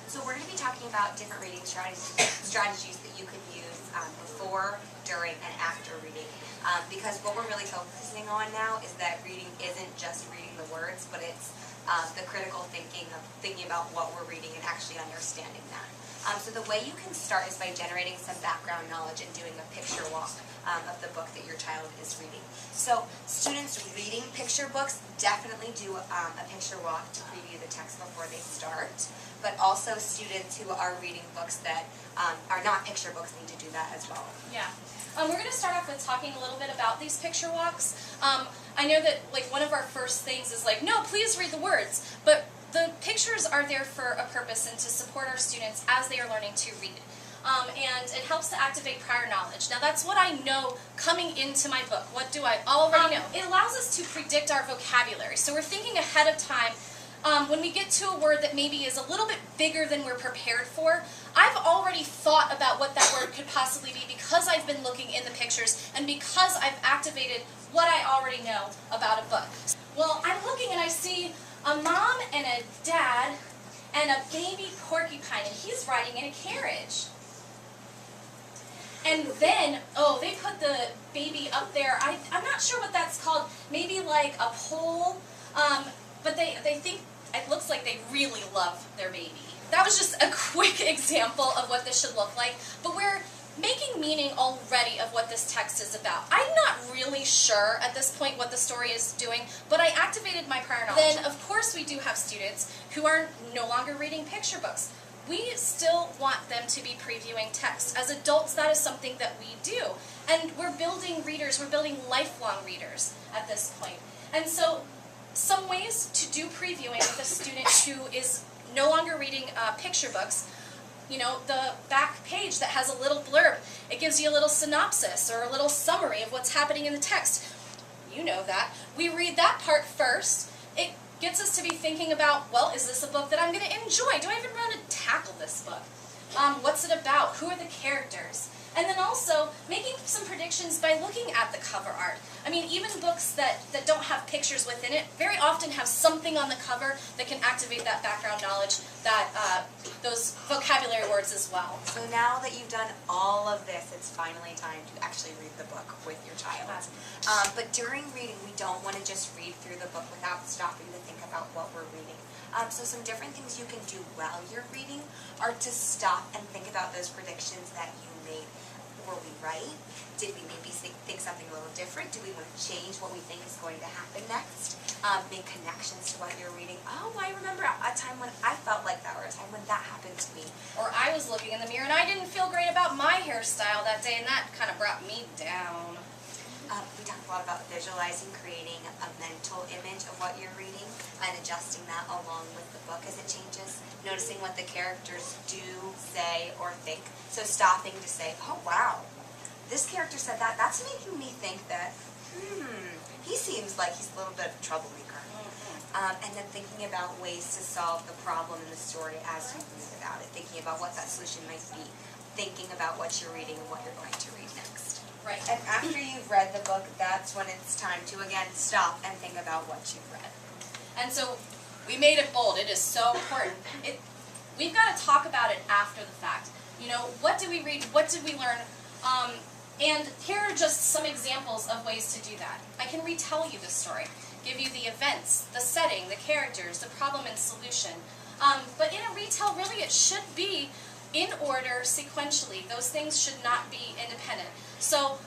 So we're going to be talking about different reading strategies that you could use before, during, and after reading. Because what we're really focusing on now is that reading isn't just reading the words, but it's the critical thinking of thinking about what we're reading and actually understanding that. So the way you can start is by generating some background knowledge and doing a picture walk of the book that your child is reading. So students reading picture books definitely do a picture walk to preview the text before they start, but also students who are reading books that are not picture books need to do that as well. Yeah. We're going to start off with talking a little bit about these picture walks. I know that one of our first things is no, please read the words, but the pictures are there for a purpose and to support our students as they are learning to read. And it helps to activate prior knowledge. Now that's what I know coming into my book. What do I already know? It allows us to predict our vocabulary. So we're thinking ahead of time. When we get to a word that maybe is a little bit bigger than we're prepared for, I've already thought about what that word could possibly be because I've been looking in the pictures and because I've activated what I already know about a book. Well, I'm looking and I see a mom and a dad and a baby porcupine, and he's riding in a carriage. And then, oh, they put the baby up there. I'm not sure what that's called. Maybe like a pole. But they think, it looks like they really love their baby. That was just a quick example of what this should look like. But we're making meaning already of what this text is about. I'm not really sure at this point what the story is doing, but I activated my prior knowledge. Then, of course, we do have students who are no longer reading picture books. We still want them to be previewing text. As adults, that is something that we do. And we're building readers, we're building lifelong readers at this point. And so, some ways to do previewing with a student who is no longer reading picture books, the back page that has a little blurb, it gives you a little synopsis or a little summary of what's happening in the text. You know that. We read that part first. It gets us to be thinking about, well, is this a book that I'm going to enjoy? Do I even want to tackle this book? What's it about? Who are the characters? And then also making some predictions by looking at the cover art. I mean, even books that don't have pictures within it very often have something on the cover that can activate that background knowledge, those vocabulary words as well. So now that you've done all of this, it's finally time to actually read the book with your child. But during reading, we don't want to just read through the book without stopping to think about what we're reading. So some different things you can do while you're reading are to stop and think about those predictions that you made. Were we right? Did we maybe think something a little different? Do we want to change what we think is going to happen next? Make connections to what you're reading. Oh, I remember a time when I felt like that, or a time when that happened to me. Or I was looking in the mirror and I didn't feel great about my hairstyle that day, and that kind of brought me down. We talked a lot about visualizing, creating a mental image of what you're reading, and adjusting that along with the book as it changes. Noticing what the characters do, say, or think. So stopping to say, oh wow, this character said that. That's making me think that, he seems like he's a little bit of a troublemaker. And then thinking about ways to solve the problem in the story as you read about it. Thinking about what that solution might be. Thinking about what you're reading and what you're going to read next. Right. And after you've read the book, that's when it's time to, again, stop and think about what you've read. And so we made it bold. It is so important. We've got to talk about it after the fact. What did we read? What did we learn? And here are just some examples of ways to do that. I can retell you the story, give you the events, the setting, the characters, the problem and solution. But in a retell, really, it should be in order, sequentially. Those things should not be independent. So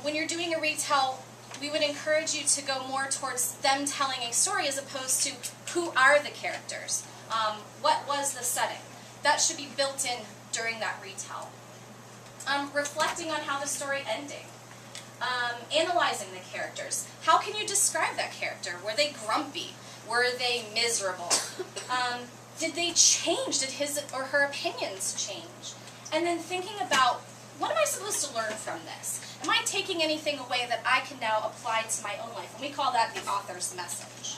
when you're doing a retell, we would encourage you to go more towards them telling a story as opposed to who are the characters. What was the setting? That should be built in during that retell. Reflecting on how the story ended. Analyzing the characters. How can you describe that character? Were they grumpy? Were they miserable? Did they change? Did his or her opinions change? And then thinking about, what am I supposed to learn from this? Am I taking anything away that I can now apply to my own life? And we call that the author's message.